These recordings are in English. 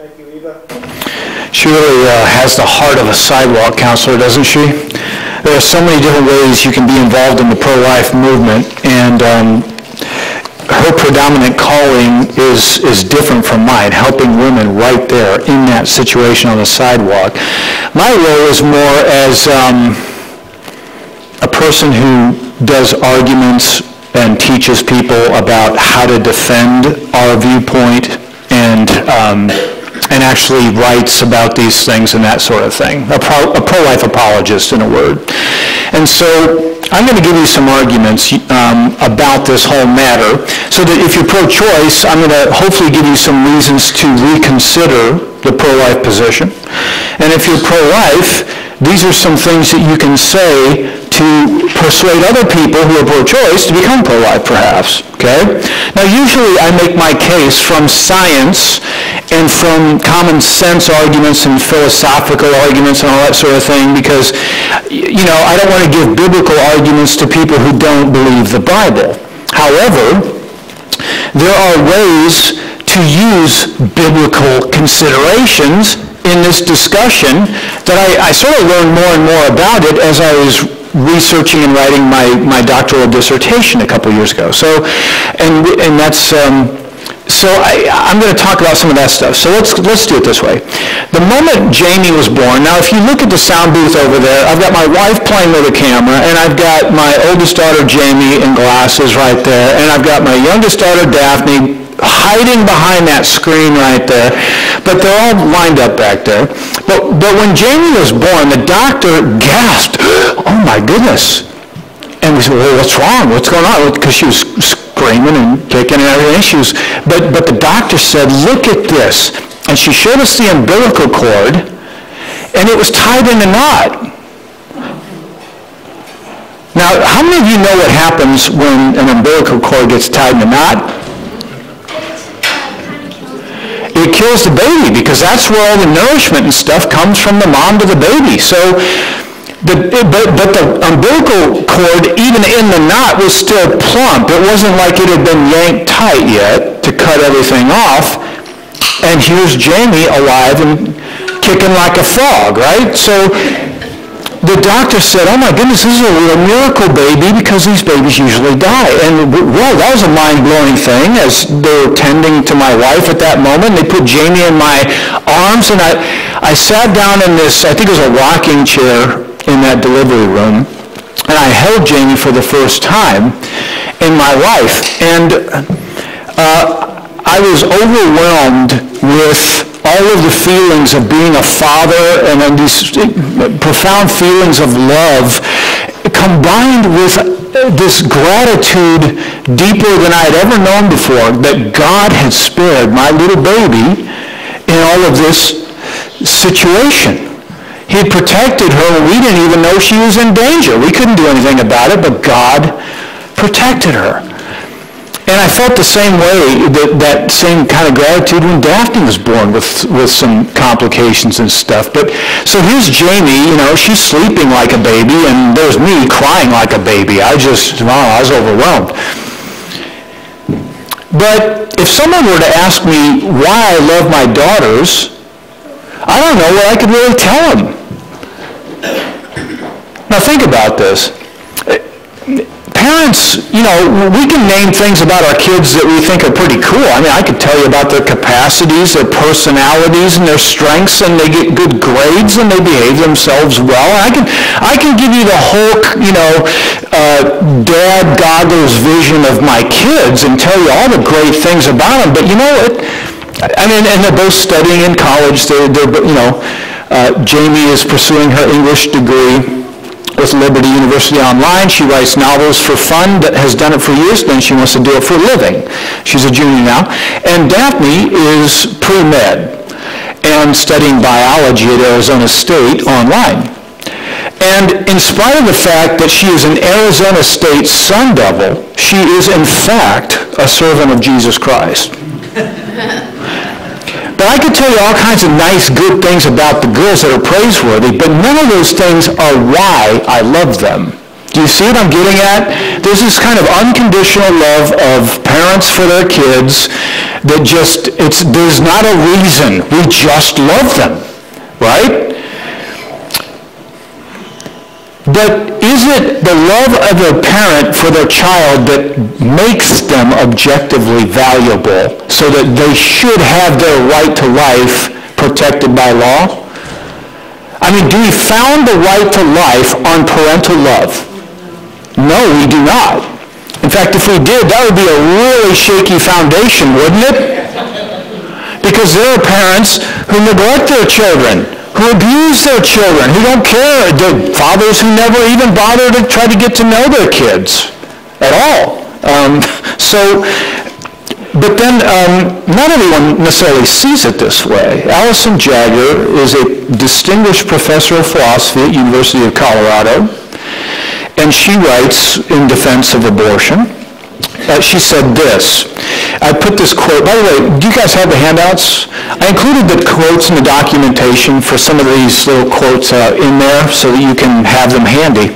Thank you, Eva. She really has the heart of a sidewalk counselor, doesn't she? There are so many different ways you can be involved in the pro-life movement, and her predominant calling is different from mine, helping women right there in that situation on the sidewalk. My role is more as a person who does arguments and teaches people about how to defend our viewpoint and actually writes about these things and that sort of thing. A pro-life apologist, in a word. And so I'm going to give you some arguments about this whole matter, so that if you're pro-choice, I'm going to hopefully give you some reasons to reconsider the pro-life position. And if you're pro-life, these are some things that you can say to persuade other people who are pro-choice to become pro-life, perhaps, okay? Now, usually I make my case from science and from common sense arguments and philosophical arguments and all that sort of thing, because, you know, I don't want to give biblical arguments to people who don't believe the Bible. However, there are ways to use biblical considerations in this discussion that I sort of learned more and more about it as I was researching and writing my doctoral dissertation a couple years ago. So, and that's, so I'm going to talk about some of that stuff. So let's do it this way. The moment Jamie was born, now if you look at the sound booth over there, I've got my wife playing with a camera, and I've got my oldest daughter Jamie in glasses right there, and I've got my youngest daughter Daphne hiding behind that screen right there, but they're all lined up back there. But when Jamie was born, the doctor gasped, "Oh my goodness." And we said, "Well, what's wrong? What's going on?" Because she was screaming and kicking and everything. But the doctor said, "Look at this." And she showed us the umbilical cord, and it was tied in a knot. Now, how many of you know what happens when an umbilical cord gets tied in a knot? It kills the baby, because that's where all the nourishment and stuff comes from the mom to the baby. So, but the umbilical cord, even in the knot, was still plump. It wasn't like it had been yanked tight yet to cut everything off. And here's Jamie alive and kicking like a frog, right? So the doctor said, "Oh my goodness, this is a real miracle baby, because these babies usually die." And well, that was a mind-blowing thing as they were tending to my wife at that moment. They put Jamie in my arms, and I sat down in this, I think it was a rocking chair in that delivery room, and I held Jamie for the first time in my life. And I was overwhelmed with all of the feelings of being a father and these profound feelings of love, combined with this gratitude deeper than I had ever known before, that God had spared my little baby in all of this situation. He had protected her when we didn't even know she was in danger. We couldn't do anything about it, but God protected her. And I felt the same way, that same kind of gratitude when Daphne was born with some complications and stuff. But so here's Jamie, you know, she's sleeping like a baby, and there's me crying like a baby. I was overwhelmed. But if someone were to ask me why I love my daughters, I don't know what I could really tell them. Now think about this. Parents, you know, we can name things about our kids that we think are pretty cool. I mean, I could tell you about their capacities, their personalities, and their strengths, and they get good grades, and they behave themselves well. And I can give you the whole, you know, dad goggles vision of my kids and tell you all the great things about them. But you know what? I mean, and they're both studying in college. They're you know, Jamie is pursuing her English degree with Liberty University Online. She writes novels for fun, but has done it for years. Then she wants to do it for a living. She's a junior now. And Daphne is pre-med and studying biology at Arizona State online. And in spite of the fact that she is an Arizona State Sun Devil, she is in fact a servant of Jesus Christ. But I could tell you all kinds of nice, good things about the girls that are praiseworthy, but none of those things are why I love them. Do you see what I'm getting at? There's this kind of unconditional love of parents for their kids that just, there's not a reason. We just love them, right? But is it the love of a parent for their child that makes them objectively valuable so that they should have their right to life protected by law? I mean, do we found the right to life on parental love? No, we do not. In fact, if we did, that would be a really shaky foundation, wouldn't it? Because there are parents who neglect their children, who abuse their children, who don't care. There are fathers who never even bother to try to get to know their kids at all. But then not everyone necessarily sees it this way. Allison Jagger is a distinguished professor of philosophy at University of Colorado. And she writes in defense of abortion. She said this. I put this quote. By the way, do you guys have the handouts? I included the quotes in the documentation for some of these little quotes in there so that you can have them handy.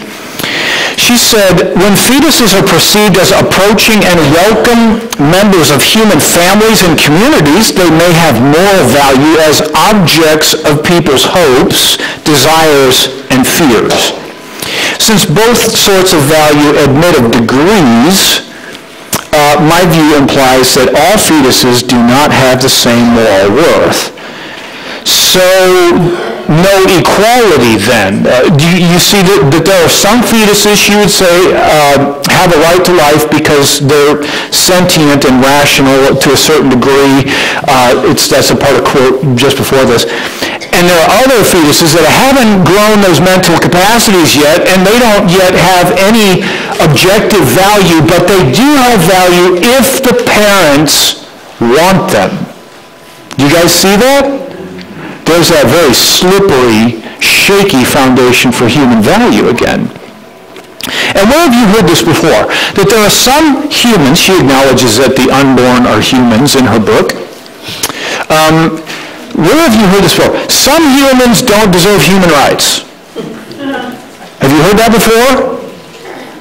She said, when fetuses are perceived as approaching and welcome members of human families and communities, they may have moral value as objects of people's hopes, desires, and fears. Since both sorts of value admit of degrees, my view implies that all fetuses do not have the same moral worth. So, no equality then. You see that there are some fetuses, she would say, have a right to life because they're sentient and rational to a certain degree. That's a part of quote just before this. And there are other fetuses that haven't grown those mental capacities yet, and they don't yet have any objective value, but they do have value if the parents want them. Do you guys see that? There's that very slippery, shaky foundation for human value again. And where have you heard this before? That there are some humans, she acknowledges that the unborn are humans in her book. Where have you heard this before? Some humans don't deserve human rights. Have you heard that before?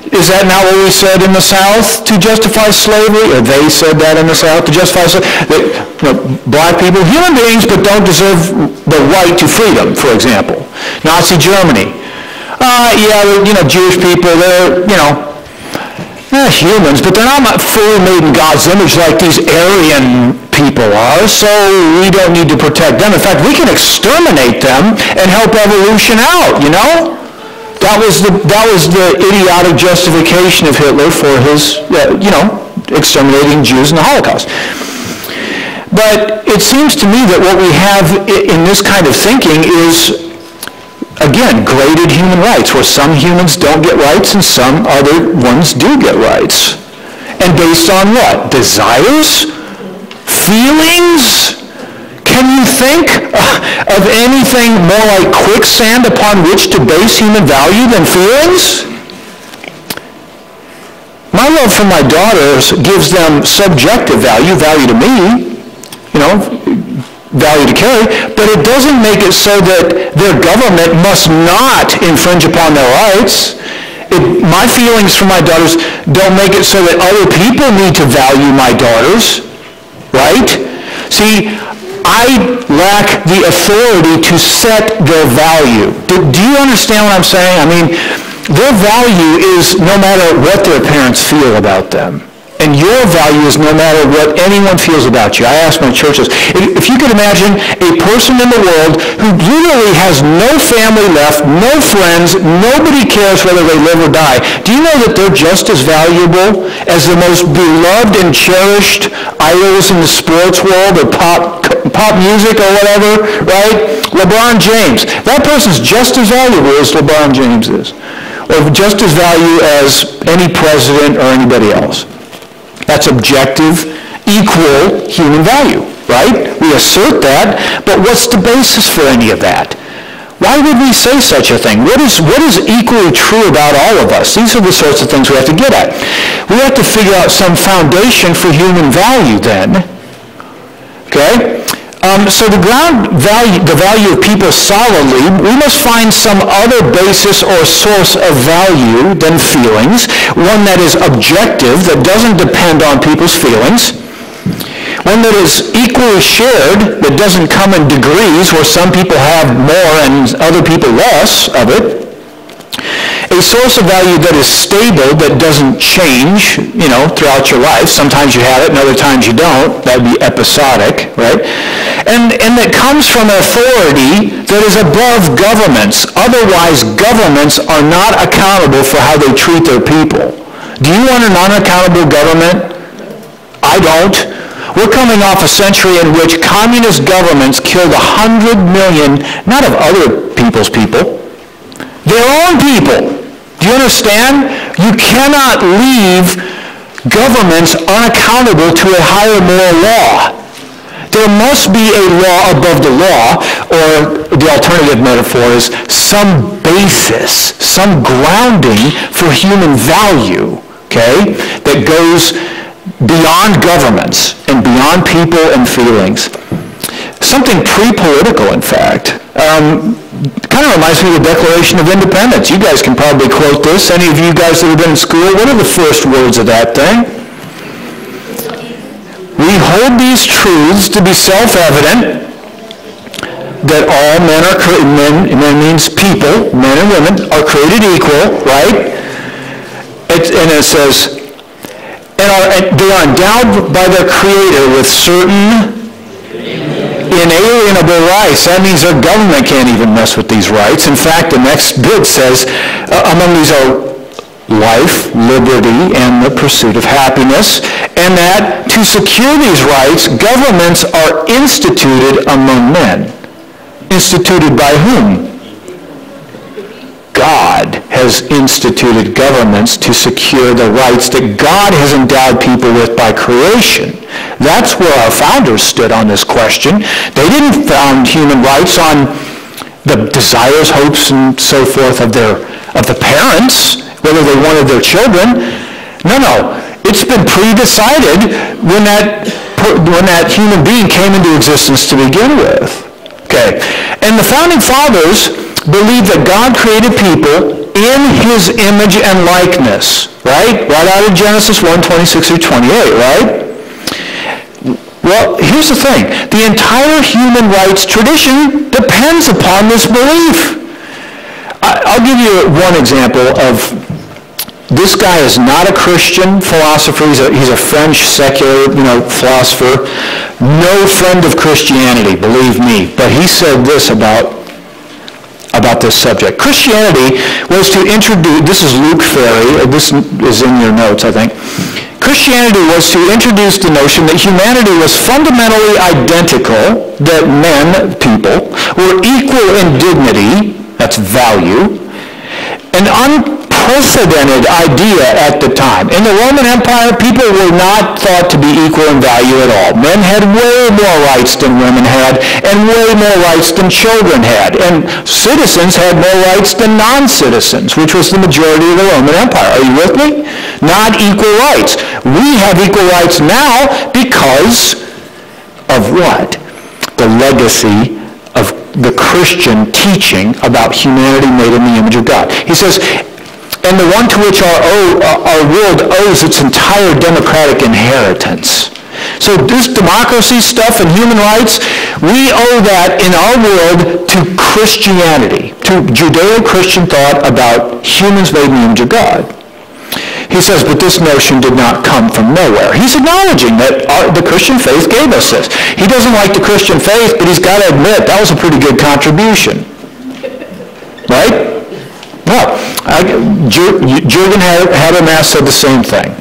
Is that not what we said in the South to justify slavery? Or they said that in the South to justify slavery? Black people, human beings, but don't deserve the right to freedom, for example. Nazi Germany. Jewish people, they're humans, but they're not fully made in God's image like these Aryan people are, so we don't need to protect them. In fact, we can exterminate them and help evolution out, That was the idiotic justification of Hitler for his, exterminating Jews in the Holocaust. But it seems to me that what we have in this kind of thinking is, again, graded human rights, where some humans don't get rights and some other ones do get rights. And based on what? Desires? Feelings? Can you think of anything more like quicksand upon which to base human value than feelings? My love for my daughters gives them subjective value to me, value to Carrie, but it doesn't make it so that their government must not infringe upon their rights. My feelings for my daughters don't make it so that other people need to value my daughters, right? See, I lack the authority to set their value. Do you understand what I'm saying? I mean, their value is no matter what their parents feel about them. And your value is no matter what anyone feels about you. I ask my churches, if you could imagine a person in the world who literally has no family left, no friends, nobody cares whether they live or die, do you know that they're just as valuable as the most beloved and cherished idols in the sports world or pop music or whatever, right? LeBron James. That person's just as valuable as LeBron James is, or just as valuable as any president or anybody else. That's objective, equal human value, right? We assert that, but what's the basis for any of that? Why would we say such a thing? What is equally true about all of us? These are the sorts of things we have to get at. We have to figure out some foundation for human value then, okay? So to ground the value of people solidly, we must find some other basis or source of value than feelings, one that is objective, that doesn't depend on people's feelings, one that is equally shared, that doesn't come in degrees where some people have more and other people less of it, a source of value that is stable, that doesn't change, throughout your life. Sometimes you have it and other times you don't. That would be episodic, right? And that comes from an authority that is above governments. Otherwise, governments are not accountable for how they treat their people. Do you want a non-accountable government? I don't. We're coming off a century in which communist governments killed 100 million, not of other people's people, their own people. Do you understand? You cannot leave governments unaccountable to a higher moral law. There must be a law above the law, or the alternative metaphor is some basis, some grounding for human value, okay, that goes beyond governments and beyond people and feelings. Something pre-political, in fact. Kind of reminds me of the Declaration of Independence. You guys can probably quote this. Any of you guys that have been in school, what are the first words of that thing? We hold these truths to be self-evident, that all men are created, men means people, men and women, are created equal, right? And it says, and they are endowed by their Creator with certain inalienable rights. That means their government can't even mess with these rights. In fact, the next bit says, among these are life, liberty, and the pursuit of happiness, and that to secure these rights, governments are instituted among men. Instituted by whom? God has instituted governments to secure the rights that God has endowed people with by creation. That's where our founders stood on this question. They didn't found human rights on the desires, hopes, and so forth of the parents, whether they wanted their children. No. It's been pre-decided when that human being came into existence to begin with. Okay. And the founding fathers believed that God created people in his image and likeness, right? Right out of Genesis 1:26 through 28, right? Well, here's the thing. The entire human rights tradition depends upon this belief. I'll give you one example of, this guy is not a Christian philosopher. He's a French secular, philosopher. No friend of Christianity, believe me. But he said this about this subject. Christianity was to introduce, this is Luke Ferry, this is in your notes, I think. Christianity was to introduce the notion that humanity was fundamentally identical, that men, people, were equal in dignity, that's value, an unprecedented idea at the time. In the Roman Empire, people were not thought to be equal in value at all. Men had way more rights than women had, and way more rights than children had. And citizens had more rights than non-citizens, which was the majority of the Roman Empire. Are you with me? Not equal rights. We have equal rights now because of what? The legacy of the Christian teaching about humanity made in the image of God. He says, and the one to which our world owes its entire democratic inheritance. So this democracy stuff and human rights, we owe that in our world to Christianity, to Judeo-Christian thought about humans made in the image of God. He says, but this notion did not come from nowhere. He's acknowledging that the Christian faith gave us this. He doesn't like the Christian faith, but he's got to admit that was a pretty good contribution. Right? Well, Jürgen Habermas said the same thing.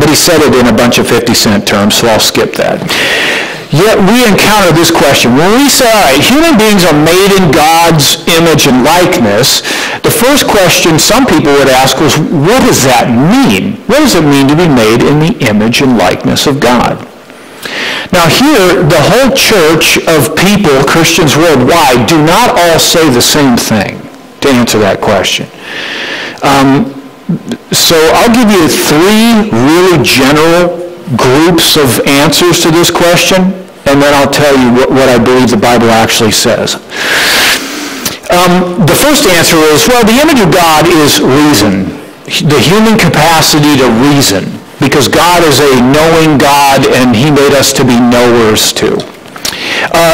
But he said it in a bunch of 50-cent terms, so I'll skip that. Yet we encounter this question. When we say, all right, human beings are made in God's image and likeness, the first question some people would ask was, what does that mean? What does it mean to be made in the image and likeness of God? Now here, the whole church of people, Christians worldwide, do not all say the same thing to answer that question. So I'll give you three really general groups of answers to this question. and then I'll tell you what I believe the Bible actually says. The first answer is, well, the image of God is reason, the human capacity to reason, because God is a knowing God, and he made us to be knowers too.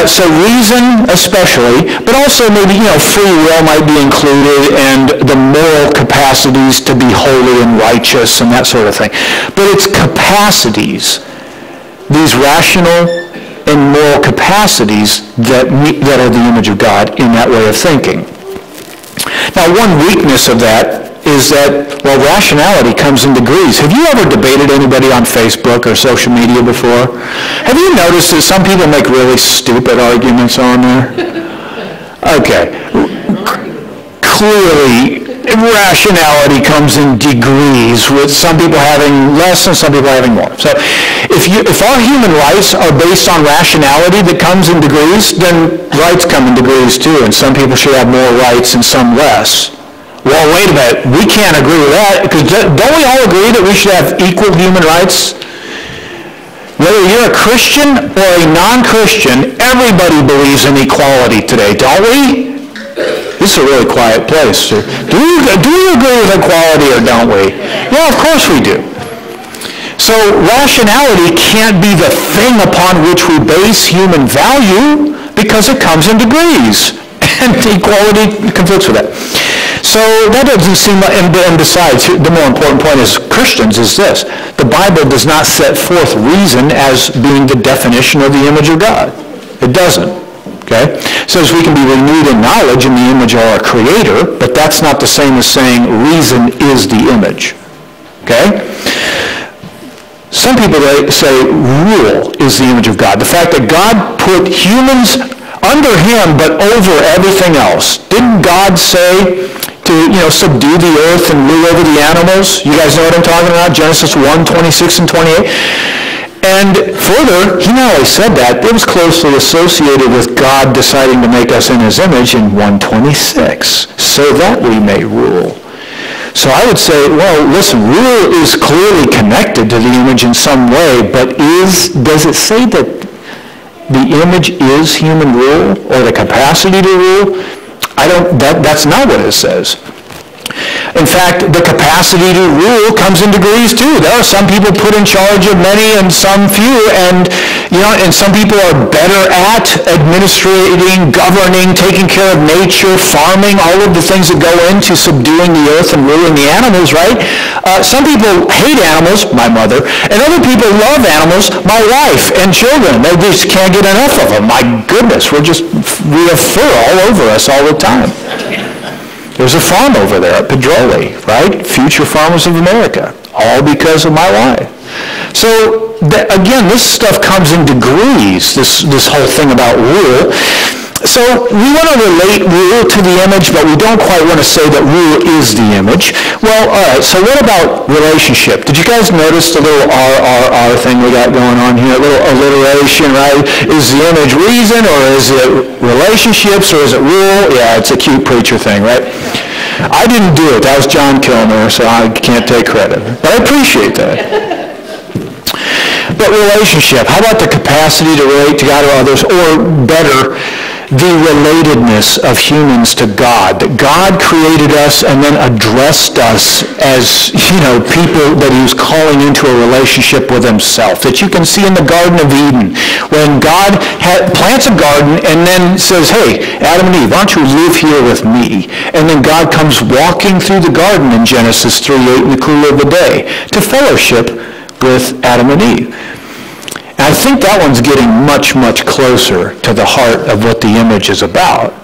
So reason especially, but also maybe, free will might be included, and the moral capacities to be holy and righteous and that sort of thing. But it's capacities, these rational and moral capacities that are the image of God in that way of thinking. Now, one weakness of that is that, well, rationality comes in degrees. Have you ever debated anybody on Facebook or social media before? Have you noticed that some people make really stupid arguments on there? Okay. Clearly, rationality comes in degrees, with some people having less and some people having more. So if our human rights are based on rationality that comes in degrees, then rights come in degrees too, and some people should have more rights and some less. Well, wait a minute, we can't agree with that, because don't we all agree that we should have equal human rights? Whether you're a Christian or a non-Christian, everybody believes in equality today, don't we? This is a really quiet place. Do you agree with equality or don't we? Yeah, of course we do. So rationality can't be the thing upon which we base human value, because it comes in degrees, and equality conflicts with that. So that doesn't seem, and besides, the more important point as Christians is this: the Bible does not set forth reason as being the definition of the image of God. It doesn't. Okay? It says we can be renewed in knowledge in the image of our Creator, but that's not the same as saying reason is the image. Okay? Some people say rule is the image of God. The fact that God put humans under him but over everything else. Didn't God say to, subdue the earth and rule over the animals? You guys know what I'm talking about? Genesis 1, 26 and 28. And further, he not only said that, it was closely associated with God deciding to make us in his image in 1:26, so that we may rule. So I would say, well, listen, rule is clearly connected to the image in some way, but does it say that the image is human rule or the capacity to rule? That's not what it says. In fact, the capacity to rule comes in degrees too. There are some people put in charge of many and some few, and some people are better at administrating, governing, taking care of nature, farming, all of the things that go into subduing the earth and ruling the animals, right? Some people hate animals, my mother, and other people love animals, my wife and children. They just can't get enough of them. My goodness, we have fur all over us all the time. There's a farm over there at Pedroli, right? Future Farmers of America, all because of my wife. So, again, this stuff comes in degrees, this whole thing about rule. So we want to relate rule to the image, but we don't quite want to say that rule is the image. Well, all right, so what about relationship? Did you guys notice the little RRR thing we got going on here? A little alliteration, right? Is the image reason, or is it relationships, or is it rule? Yeah, it's a cute preacher thing, right? I didn't do it. That was John Kilmer, so I can't take credit. But I appreciate that. But relationship, how about the capacity to relate to God or others, or better, the relatedness of humans to God, that God created us and then addressed us as, people that he was calling into a relationship with himself, that you can see in the Garden of Eden, when God plants a garden and then says, hey, Adam and Eve, why don't you live here with me? And then God comes walking through the garden in Genesis 3:8 in the cool of the day to fellowship with Adam and Eve. I think that one's getting much, much closer to the heart of what the image is about.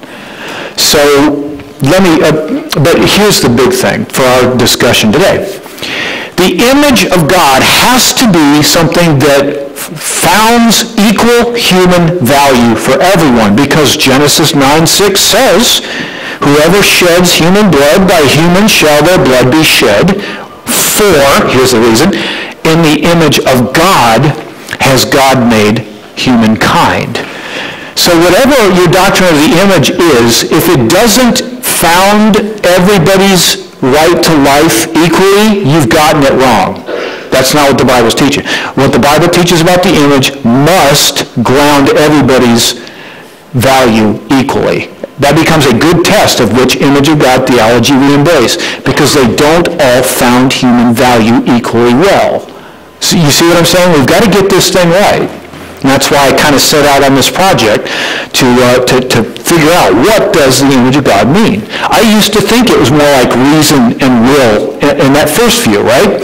So but here's the big thing for our discussion today. The image of God has to be something that founds equal human value for everyone, because Genesis 9:6 says, whoever sheds human blood, by human shall their blood be shed. For, here's the reason, in the image of God has God made humankind. So whatever your doctrine of the image is, if it doesn't found everybody's right to life equally, you've gotten it wrong. That's not what the Bible's teaching. What the Bible teaches about the image must ground everybody's value equally. That becomes a good test of which image of God theology we embrace, because they don't all found human value equally well. So you see what I'm saying? We've got to get this thing right. And that's why I kind of set out on this project to figure out, what does the image of God mean? I used to think it was more like reason and will in that first view, right?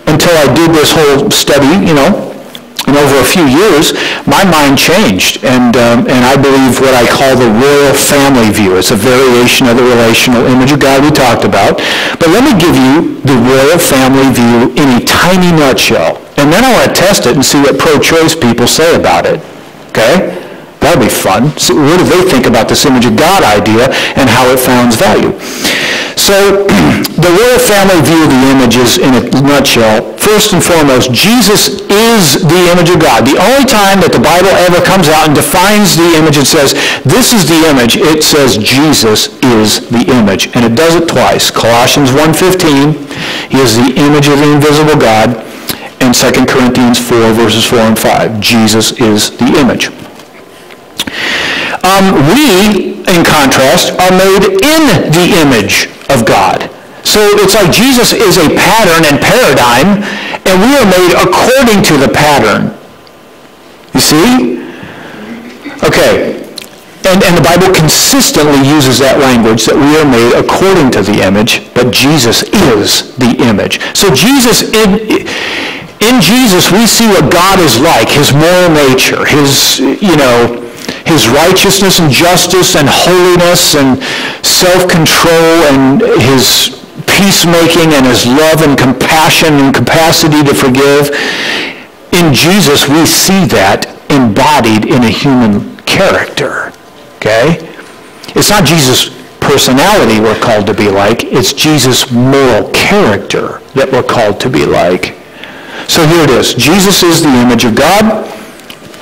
Until I did this whole study, and over a few years, my mind changed, and I believe what I call the royal family view. It's a variation of the relational image of God we talked about. But let me give you the royal family view in a tiny nutshell. And then I want to test it and see what pro-choice people say about it. Okay? That'll be fun. So what do they think about this image of God idea and how it founds value? So the royal family view of the image is, in a nutshell, first and foremost, Jesus is the image of God. The only time that the Bible ever comes out and defines the image and says, this is the image, it says Jesus is the image. And it does it twice. Colossians 1:15, he is the image of the invisible God. And 2 Corinthians 4, verses 4 and 5, Jesus is the image. We, in contrast, are made in the image of God. So it's like Jesus is a pattern and paradigm, and we are made according to the pattern. You see? Okay. And the Bible consistently uses that language, that we are made according to the image, but Jesus is the image. So Jesus, in Jesus, we see what God is like, his moral nature, his righteousness and justice and holiness and self-control and his peacemaking and his love and compassion and capacity to forgive. In Jesus, we see that embodied in a human character. Okay? It's not Jesus' personality we're called to be like. It's Jesus' moral character that we're called to be like. So here it is. Jesus is the image of God,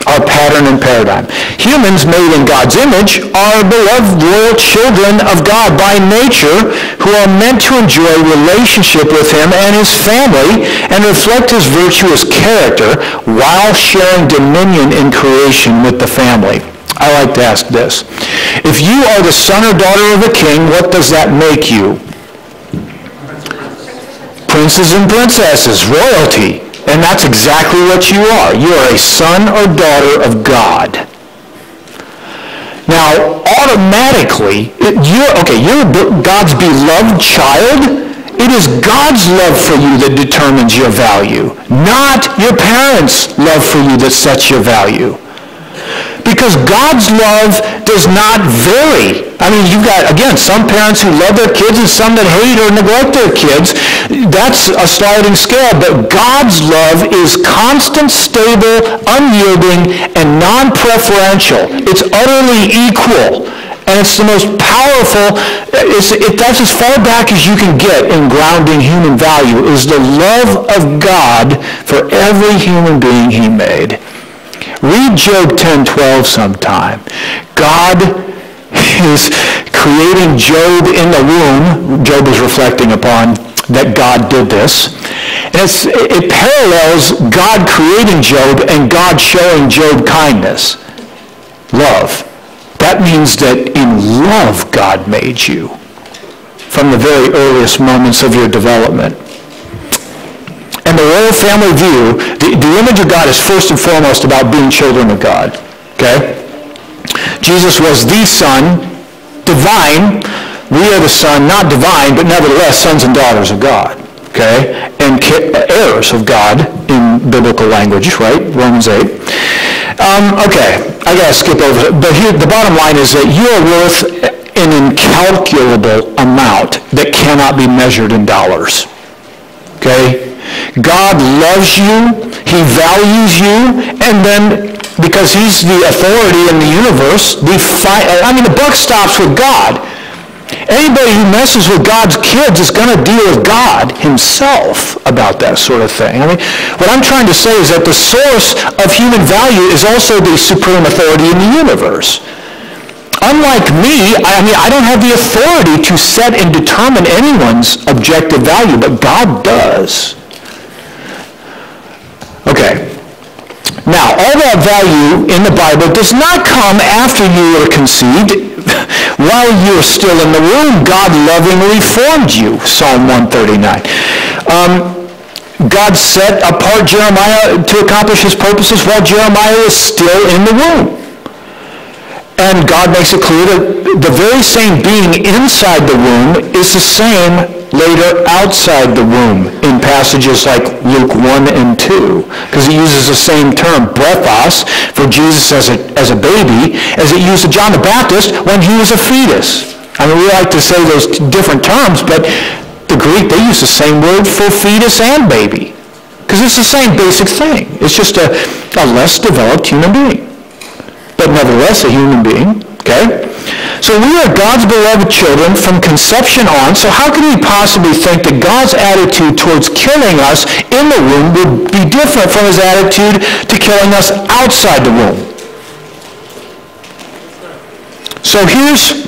our pattern and paradigm. Humans made in God's image are beloved royal children of God by nature, who are meant to enjoy relationship with him and his family and reflect his virtuous character while sharing dominion in creation with the family. I like to ask this. If you are the son or daughter of a king, what does that make you? Princes and princesses, royalty. And that's exactly what you are. You are a son or daughter of God. Now, automatically, you're God's beloved child. It is God's love for you that determines your value, not your parents' love for you that sets your value. Because God's love does not vary. I mean, you've got, again, some parents who love their kids and some that hate or neglect their kids. That's a sliding scale. But God's love is constant, stable, unyielding, and non-preferential. It's utterly equal. And it's the most powerful, that's as far back as you can get in grounding human value, is the love of God for every human being he made. Read Job 10:12 sometime. God is creating Job in the womb. Job is reflecting upon that God did this. And it parallels God creating Job and God showing Job kindness. Love. That means that in love God made you from the very earliest moments of your development. And the royal family view, the image of God is first and foremost about being children of God. Okay? Jesus was the Son, divine. We are the Son, not divine, but nevertheless sons and daughters of God. Okay? And heirs of God in biblical language, right? Romans 8. Okay, I got to skip over it. But here, the bottom line is that you are worth an incalculable amount that cannot be measured in dollars. Okay? God loves you, he values you, and then because he's the authority in the universe, the buck stops with God. Anybody who messes with God's kids is going to deal with God himself about that sort of thing. I mean, what I'm trying to say is that the source of human value is also the supreme authority in the universe. Unlike me, I don't have the authority to set and determine anyone's objective value, but God does. Okay. Now, all that value in the Bible does not come after you were conceived. While you were still in the womb, God lovingly formed you, Psalm 139. God set apart Jeremiah to accomplish his purposes while Jeremiah is still in the womb. And God makes it clear that the very same being inside the womb is the same later outside the womb in passages like Luke 1 and 2, because he uses the same term, brephos, for Jesus as a baby, as it used to John the Baptist when he was a fetus. I mean, we like to say those different terms, but the Greek, they use the same word for fetus and baby, because it's the same basic thing. It's just a less developed human being, but nevertheless a human being, okay? So we are God's beloved children from conception on, so how can we possibly think that God's attitude towards killing us in the womb would be different from his attitude to killing us outside the womb? So here's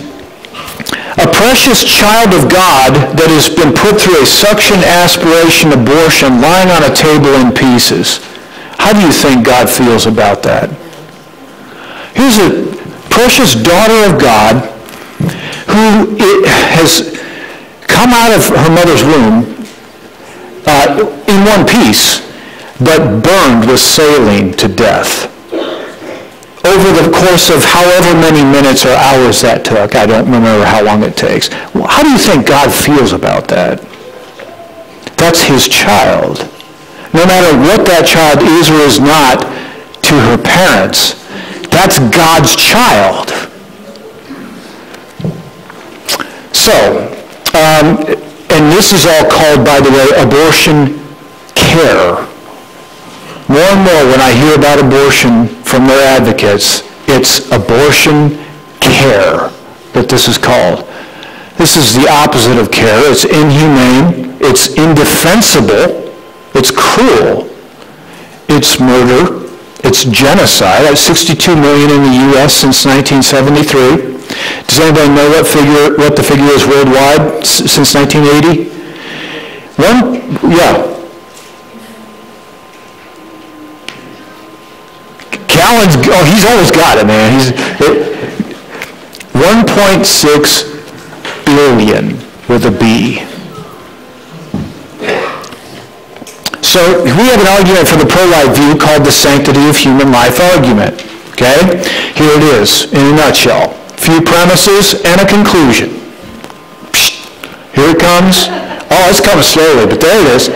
a precious child of God that has been put through a suction aspiration abortion lying on a table in pieces. How do you think God feels about that? Here's a precious daughter of God who has come out of her mother's womb in one piece, but burned with saline to death. Over the course of however many minutes or hours that took, I don't remember how long it takes. How do you think God feels about that? That's his child. No matter what that child is or is not to her parents, that's God's child. So, and this is all called, by the way, abortion care. More and more when I hear about abortion from their advocates, it's abortion care that this is called. This is the opposite of care. It's inhumane. It's indefensible. It's cruel. It's murder. It's genocide. That's 62 million in the U.S. since 1973. Does anybody know what the figure is worldwide since 1980? Callan's, he's always got it, man. 1.6 billion with a B. So we have an argument for the pro-life view called the sanctity of human life argument. Okay? Here it is in a nutshell. Few premises and a conclusion. Here it comes. Oh, it's coming slowly, but there it is.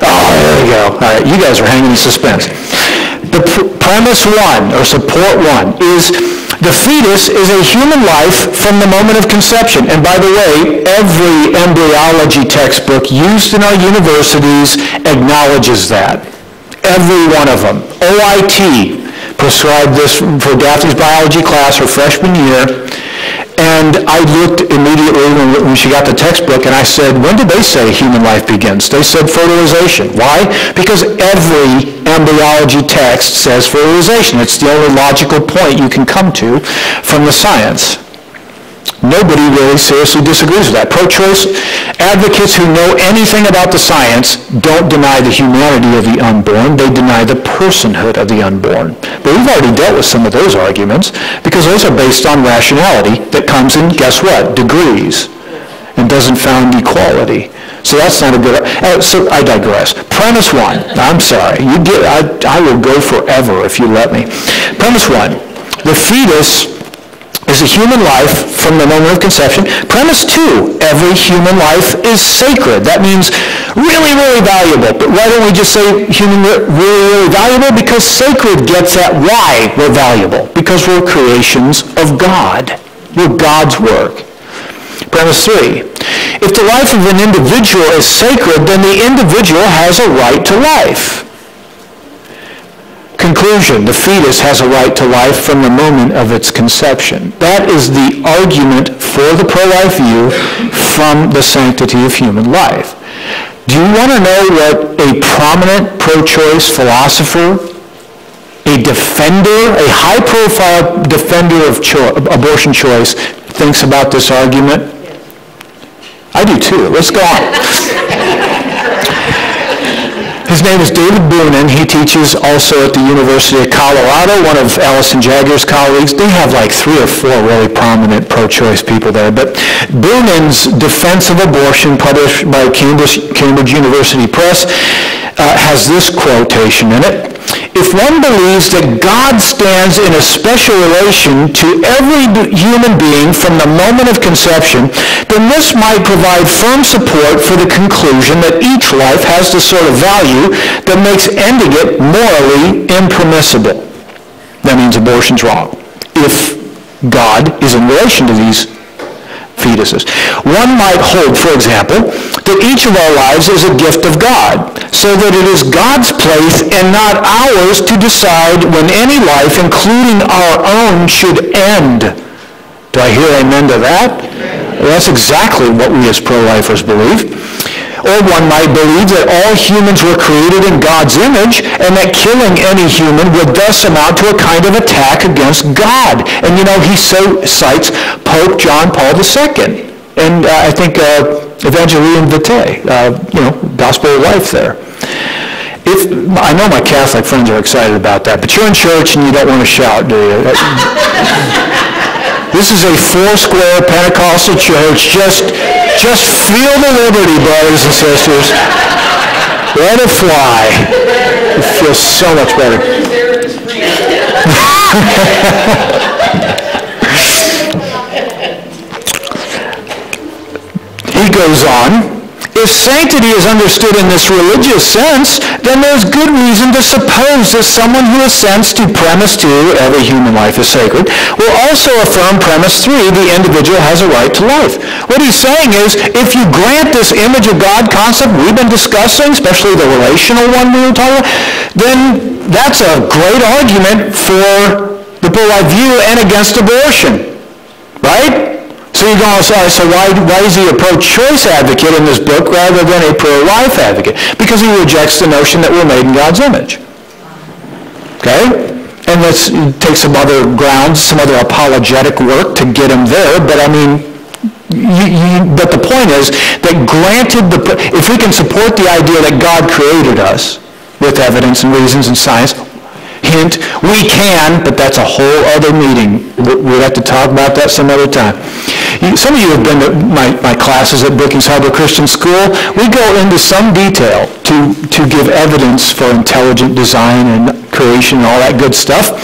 Oh, there we go. All right, you guys are hanging in suspense. The premise one, or support one, is the fetus is a human life from the moment of conception. And by the way, every embryology textbook used in our universities acknowledges that. Every one of them. OIT prescribed this for Daphne's biology class her freshman year. And I looked immediately when she got the textbook and I said, when did they say human life begins? They said fertilization. Why? Because every embryology text says fertilization. It's the only logical point you can come to from the science. Nobody really seriously disagrees with that. Pro-choice advocates who know anything about the science don't deny the humanity of the unborn. They deny the personhood of the unborn. But we've already dealt with some of those arguments because those are based on rationality that comes in, guess what, degrees, and doesn't found equality. So that's not a good... so I digress. Premise one. I'm sorry. I will go forever if you let me. Premise one. The fetus is a human life from the moment of conception. Premise two, every human life is sacred. That means really, really valuable. But why don't we just say human really, really valuable? Because sacred gets at why we're valuable. Because we're creations of God. We're God's work. Premise three, if the life of an individual is sacred, then the individual has a right to life. Conclusion, the fetus has a right to life from the moment of its conception. That is the argument for the pro-life view from the sanctity of human life. Do you want to know what a prominent pro-choice philosopher, a defender, a high-profile defender of abortion choice thinks about this argument? I do too. Let's go on. His name is David Boonin. He teaches also at the University of Colorado, one of Allison Jagger's colleagues. They have like 3 or 4 really prominent pro-choice people there. But Boonin's Defense of Abortion, published by Cambridge University Press, has this quotation in it. If one believes that God stands in a special relation to every human being from the moment of conception, then this might provide firm support for the conclusion that each life has the sort of value that makes ending it morally impermissible. That means abortion's wrong. If God is in relation to these fetuses. One might hold, for example, that each of our lives is a gift of God, so that it is God's place and not ours to decide when any life, including our own, should end. Do I hear amen to that? Well, that's exactly what we as pro-lifers believe. Or one might believe that all humans were created in God's image and that killing any human would thus amount to a kind of attack against God. And you know, he so cites Pope John Paul II. And I think Evangelium Vitae, Gospel of Life there. I know my Catholic friends are excited about that, but you're in church and you don't want to shout, do you? This is a 4-square Pentecostal church. Just feel the liberty, brothers and sisters. Let it fly. It feels so much better. He goes on. If sanctity is understood in this religious sense, then there's good reason to suppose that someone who assents to premise 2, every human life is sacred, will also affirm premise 3, the individual has a right to life. What he's saying is, if you grant this image of God concept we've been discussing, especially the relational one we were talking about, then that's a great argument for the pro-life view and against abortion. Right? So you're going to say, so why is he a pro-choice advocate in this book rather than a pro-life advocate? Because he rejects the notion that we're made in God's image. Okay? And let's take some other grounds, some other apologetic work to get him there. But I mean, but the point is that granted, if we can support the idea that God created us with evidence and reasons and science, hint, we can, but that's a whole other meeting. We'll have to talk about that some other time. Some of you have been to my classes at Brookings Harbor Christian School. We go into some detail to give evidence for intelligent design and creation and all that good stuff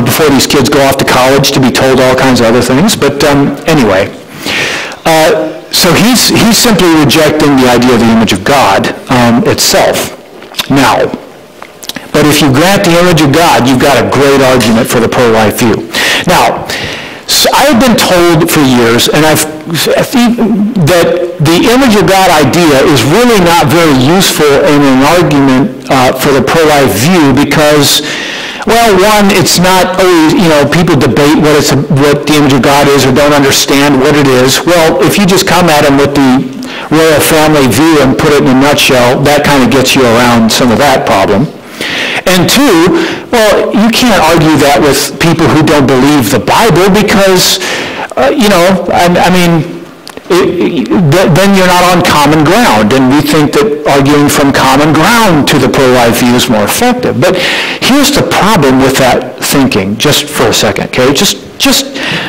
before these kids go off to college to be told all kinds of other things. But anyway, so he's simply rejecting the idea of the image of God itself. Now, but if you grant the image of God, you've got a great argument for the pro-life view. Now, so I've been told for years, and I think that the image of God idea is really not very useful in an argument for the pro-life view because, well, one, it's not always, people debate what the image of God is or don't understand what it is. Well, if you just come at them with the royal family view and put it in a nutshell, that kind of gets you around some of that problem. And 2, well, you can't argue that with people who don't believe the Bible because, then you're not on common ground. And we think that arguing from common ground to the pro-life view is more effective. But here's the problem with that thinking, just for a second, okay? Just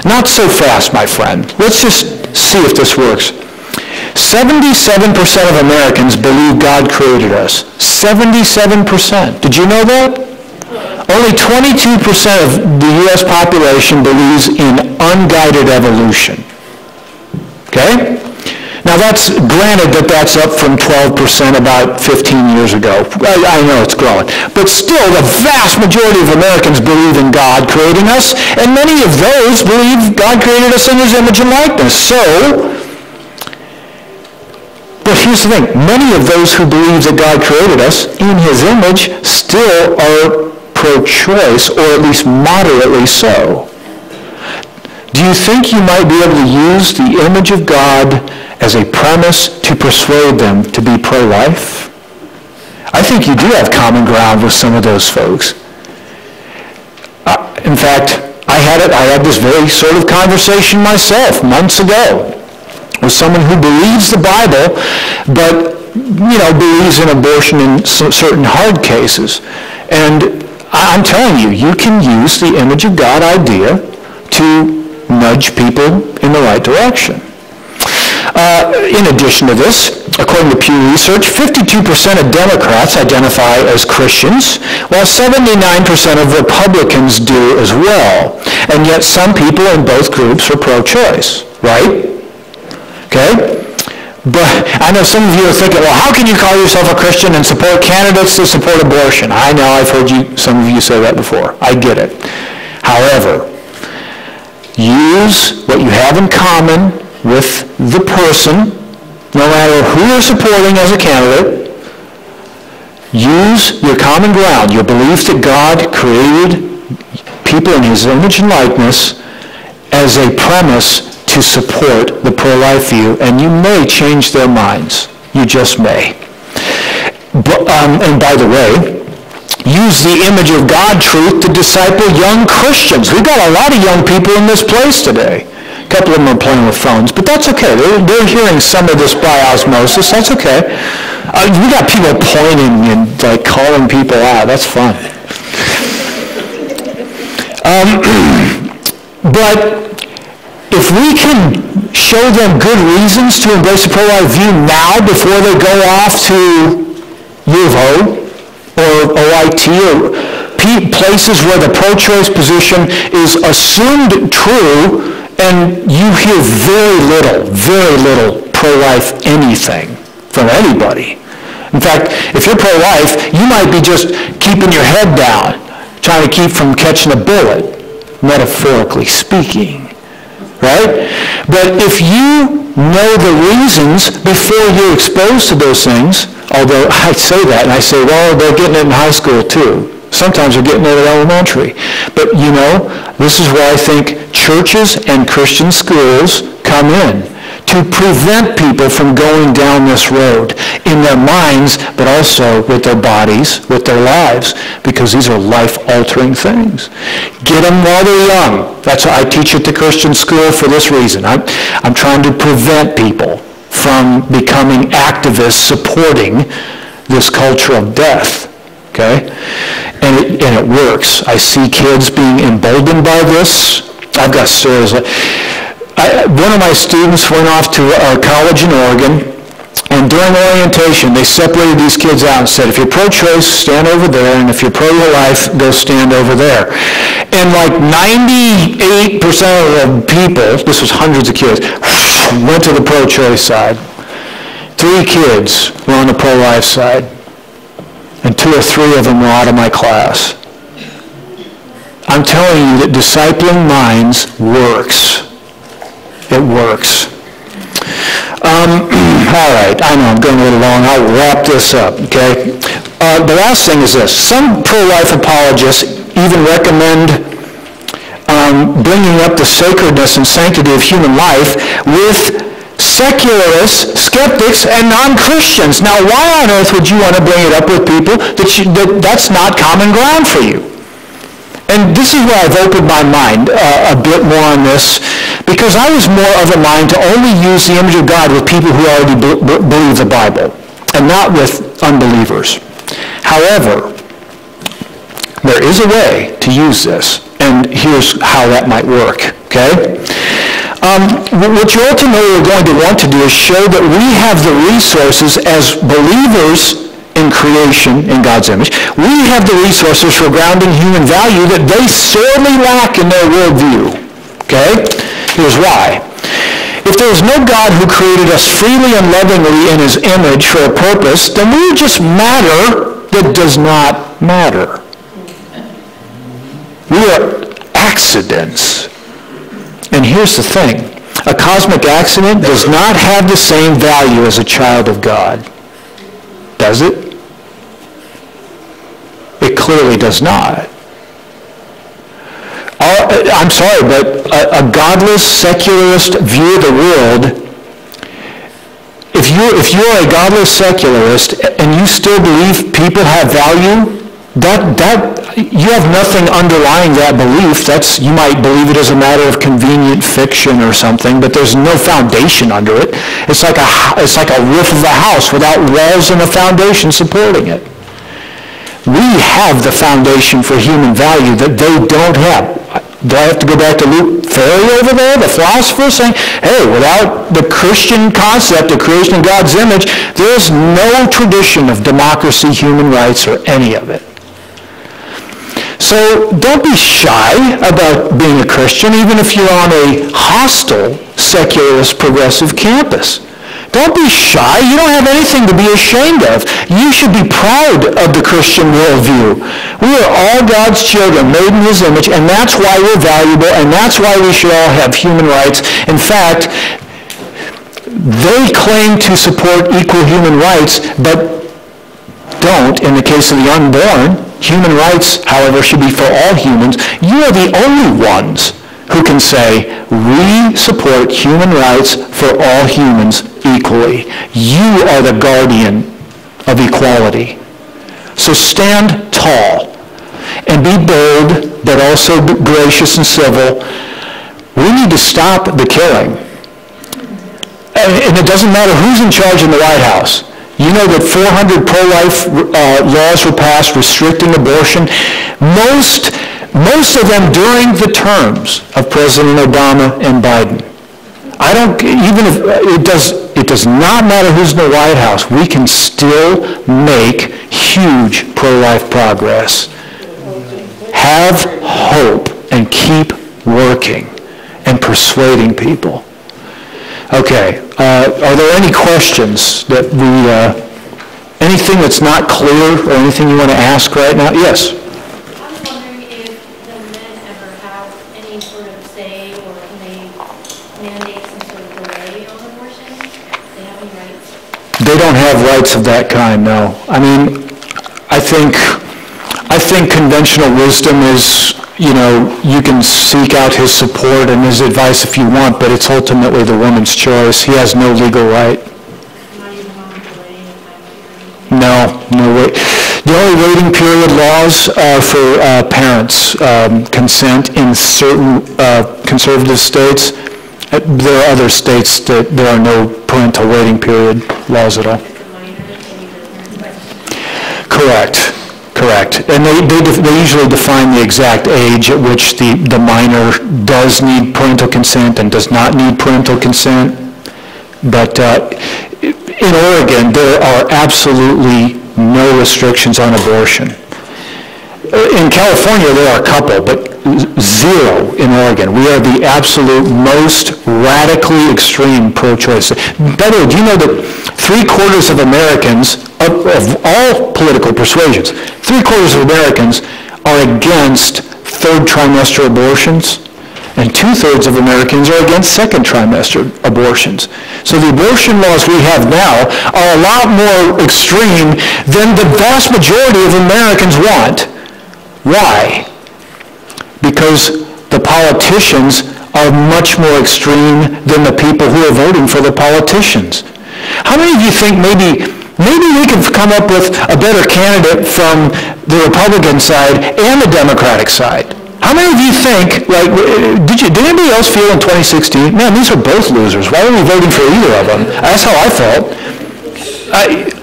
not so fast, my friend. Let's just see if this works. 77% of Americans believe God created us. 77%. Did you know that? Only 22% of the U.S. population believes in unguided evolution. Okay? Now that's, granted that's up from 12% about 15 years ago. I know it's growing. But still, the vast majority of Americans believe in God creating us, and many of those believe God created us in His image and likeness. So, but here's the thing, many of those who believe that God created us in His image still are pro-choice, or at least moderately so. Do you think you might be able to use the image of God as a premise to persuade them to be pro-life? I think you do have common ground with some of those folks. In fact, I had this very sort of conversation myself months ago with someone who believes the Bible, but believes in abortion in certain hard cases. And I'm telling you, you can use the image of God idea to nudge people in the right direction. In addition to this, according to Pew Research, 52% of Democrats identify as Christians, while 79% of Republicans do as well. And yet some people in both groups are pro-choice, right? Okay? But I know some of you are thinking, well, how can you call yourself a Christian and support candidates that support abortion? I know, I've heard some of you say that before. I get it. However, use what you have in common with the person, no matter who you're supporting as a candidate. Use your common ground, your belief that God created people in his image and likeness, as a premise to support the pro-life view, and you may change their minds. You just may. And by the way, use the image of God truth to disciple young Christians. We've got a lot of young people in this place today. A couple of them are playing with phones, but that's okay. They're hearing some of this by osmosis. That's okay. We got people pointing and calling people out. That's fun. But if we can show them good reasons to embrace the pro-life view now before they go off to U of O or OIT or places where the pro-choice position is assumed true, and you hear very little pro-life anything from anybody. In fact, if you're pro-life, you might be just keeping your head down, trying to keep from catching a bullet, metaphorically speaking. Right? But if you know the reasons before you're exposed to those things, although I say that and I say, well, they're getting it in high school too. Sometimes they're getting it at elementary. But this is where I think churches and Christian schools come in, to prevent people from going down this road in their minds, but also with their bodies, with their lives, because these are life-altering things. Get them while they're young. That's why I teach at the Christian school for this reason. I'm trying to prevent people from becoming activists supporting this culture of death. Okay? And it works. I see kids being emboldened by this. I've got stories like... one of my students went off to a college in Oregon, and during orientation, they separated these kids out and said, if you're pro-choice, stand over there, and if you're pro-life, go stand over there. And 98% of the people, this was hundreds of kids, went to the pro-choice side. 3 kids were on the pro-life side, and 2 or 3 of them were out of my class. I'm telling you that discipling minds works. It works. All right, I know I'm going a little long. I'll wrap this up, okay? The last thing is this. Some pro-life apologists even recommend bringing up the sacredness and sanctity of human life with secularists, skeptics, and non-Christians. Now, why on earth would you want to bring it up with people that's not common ground for you? And this is where I've opened my mind a bit more on this, because I was more of a mind to only use the image of God with people who already believe the Bible, and not with unbelievers. However, there is a way to use this, and here's how that might work, okay? What you ultimately are going to want to do is show that we have the resources as believers in creation, in God's image. We have the resources for grounding human value that they sorely lack in their worldview. Okay? Here's why. If there is no God who created us freely and lovingly in his image for a purpose, then we are just matter that does not matter. We are accidents. And here's the thing. A cosmic accident does not have the same value as a child of God. Does it? It clearly does not. I'm sorry, but a godless, secularist view of the world, if you're a godless secularist and you still believe people have value, you have nothing underlying that belief. You might believe it as a matter of convenient fiction or something, but there's no foundation under it. It's like a roof of a house without walls and a foundation supporting it. We have the foundation for human value that they don't have. Do I have to go back to Luke Ferry over there, the philosopher, saying, hey, without the Christian concept of creation in God's image, there's no tradition of democracy, human rights, or any of it. So don't be shy about being a Christian, even if you're on a hostile, secularist, progressive campus. Don't be shy. You don't have anything to be ashamed of. You should be proud of the Christian worldview. We are all God's children, made in his image, and that's why we're valuable, and that's why we should all have human rights. In fact, they claim to support equal human rights, but don't in the case of the unborn. Human rights, however, should be for all humans. You are the only ones who can say, we support human rights for all humans equally. You are the guardian of equality. So stand tall and be bold, but also gracious and civil. We need to stop the killing. And it doesn't matter who's in charge in the White House. You know that 400 pro-life laws were passed restricting abortion. Most of them during the terms of President Obama and Biden. It does not matter who's in the White House. We can still make huge pro-life progress. Have hope and keep working and persuading people. Okay, are there any questions that anything that's not clear or anything you want to ask right now? Yes? I was wondering if the men ever have any sort of say, or can they mandate some sort of delay on abortion? Do they have any rights? They don't have rights of that kind, no. I mean, I think conventional wisdom is, you can seek out his support and his advice if you want, but it's ultimately the woman's choice. He has no legal right. Not even on delaying the time period? No way. The only waiting period laws are for parents' consent in certain conservative states. There are other states that there are no parental waiting period laws at all. Correct. And they usually define the exact age at which the minor does need parental consent and does not need parental consent. But in Oregon, there are absolutely no restrictions on abortion. In California, there are a couple, but zero in Oregon. We are the absolute most radically extreme pro-choice. By the way, do you know that 3/4 of Americans, of all political persuasions, 3/4 of Americans are against third trimester abortions, and 2/3 of Americans are against second trimester abortions. So the abortion laws we have now are a lot more extreme than the vast majority of Americans want. Why? Because the politicians are much more extreme than the people who are voting for the politicians. How many of you think maybe we could come up with a better candidate from the Republican side and the Democratic side? How many of you think, did anybody else feel in 2016, man, these are both losers. Why are we voting for either of them? That's how I felt.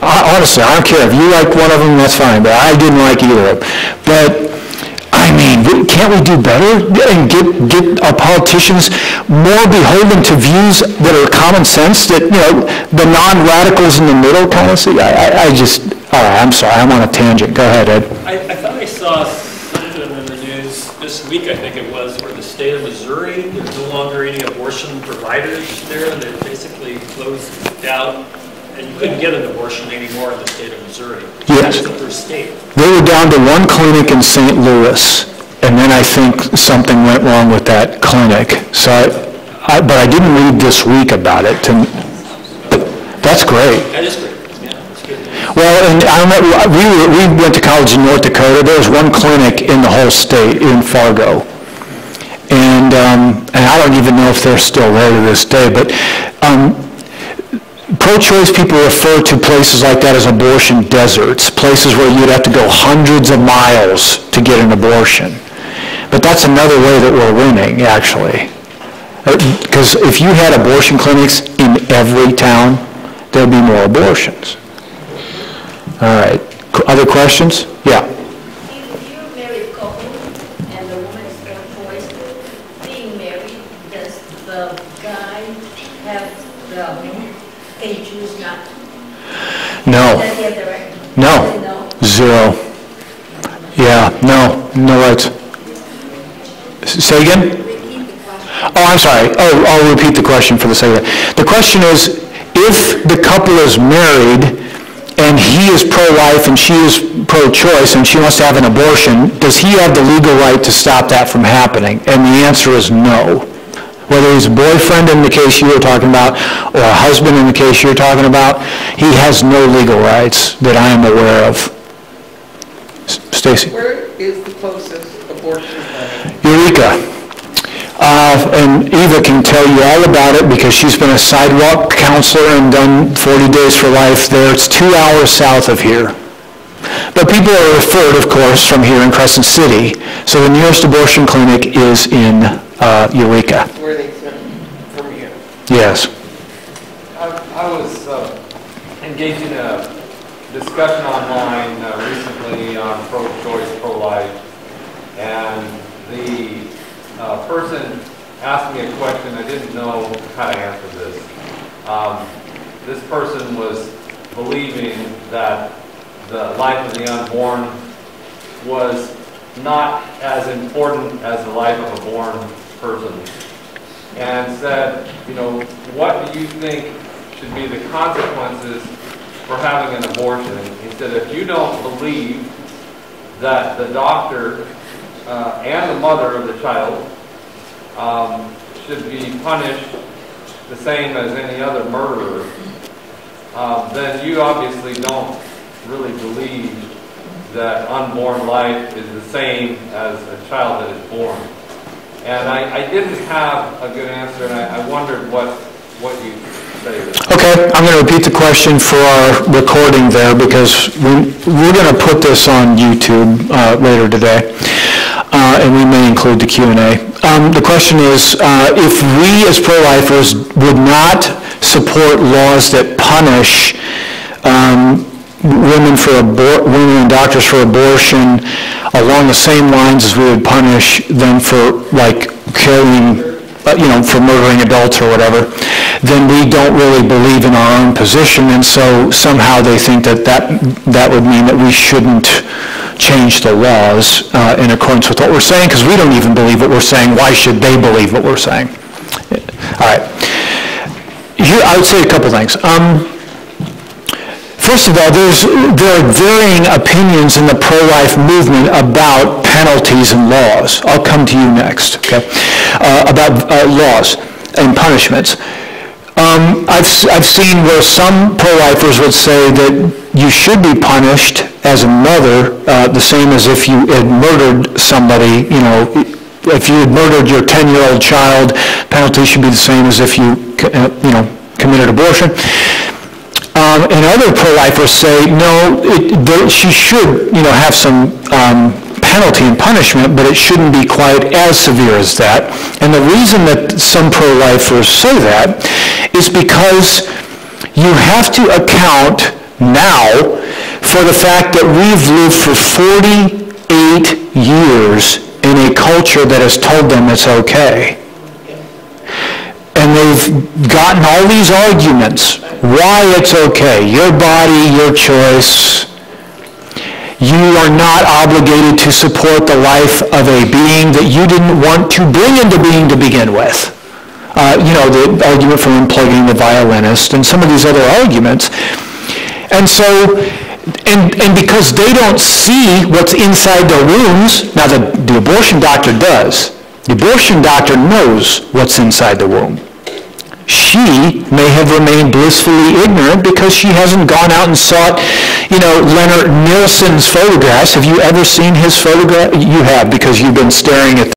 Honestly, I don't care. If you like one of them, that's fine, but I didn't like either of them. But I mean, can't we do better and get our politicians more beholden to views that are common sense, that, the non-radicals in the middle kind of see? All right, I'm sorry, I'm on a tangent. Go ahead, Ed. I thought I saw something in the news this week, I think it was, where the state of Missouri, there's no longer any abortion providers there. They're basically closed down, and you couldn't get an abortion anymore in the state of Missouri. Yes. That's the first state. They were down to one clinic in St. Louis, and then I think something went wrong with that clinic. So, but I didn't read this week about it. That's great. That is great. Yeah, that's good. Well, and I remember we went to college in North Dakota. There was one clinic in the whole state in Fargo, and I don't even know if they're still there to this day. But pro-choice people refer to places like that as abortion deserts, places where you'd have to go hundreds of miles to get an abortion. But that's another way that we're winning, actually. Because if you had abortion clinics in every town, there'd be more abortions. All right. Other questions? Yeah. If you're a married couple and the woman is pro-choice, being married, does the guy have can you choose not to? No. Does he have the right? No. No. Zero. Yeah, no rights. Say again? Repeat the question. Oh, I'm sorry. Oh, I'll repeat the question for the sake of it. The question is, if the couple is married and he is pro-life and she is pro-choice and she wants to have an abortion, does he have the legal right to stop that from happening? And the answer is no. Whether he's a boyfriend in the case you were talking about or a husband in the case you're talking about, he has no legal rights that I am aware of. Stacy? Where is the closest abortion clinic? Eureka. And Eva can tell you all about it because she's been a sidewalk counselor and done 40 Days for Life there. It's 2 hours south of here. But people are referred, of course, from here in Crescent City. So the nearest abortion clinic is in Eureka. Where they sent from here? Yes. I was engaged in a discussion online recently on pro-choice, pro-life, and the person asked me a question. I didn't know how to answer this. This person was believing that the life of the unborn was not as important as the life of a born person, and said, you know, what do you think should be the consequences for having an abortion? He said, if you don't believe that the doctor and the mother of the child should be punished the same as any other murderer, then you obviously don't really believe that unborn life is the same as a child that is born. And I didn't have a good answer, and I wondered what you say to that. Okay, I'm going to repeat the question for our recording there because we're going to put this on YouTube later today, and we may include the Q&A. The question is, if we as pro-lifers would not support laws that punish women and doctors for abortion along the same lines as we would punish them for, like, killing, for murdering adults or whatever, then we don't really believe in our own position, and so somehow they think that would mean that we shouldn't change the laws in accordance with what we're saying, because we don't even believe what we're saying. Why should they believe what we're saying? All right. Here, I would say a couple things. First of all, there are varying opinions in the pro-life movement about penalties and laws. I'll come to you next, okay? About laws and punishments. I've seen where some pro-lifers would say that you should be punished as a mother the same as if you had murdered somebody, if you had murdered your 10-year-old child, penalty should be the same as if you, committed abortion. And other pro-lifers say, no, she should, have some penalty and punishment, but it shouldn't be quite as severe as that. And the reason that some pro-lifers say that is because you have to account now for the fact that we've lived for 48 years in a culture that has told them it's okay. And they've gotten all these arguments, why it's okay, your body, your choice. You are not obligated to support the life of a being that you didn't want to bring into being to begin with. The argument from unplugging the violinist and some of these other arguments. And so, and because they don't see what's inside their wombs, now the abortion doctor does. The abortion doctor knows what's inside the womb. She may have remained blissfully ignorant because she hasn't gone out and sought, Leonard Nilsson's photographs. Have you ever seen his photograph? You have, because you've been staring at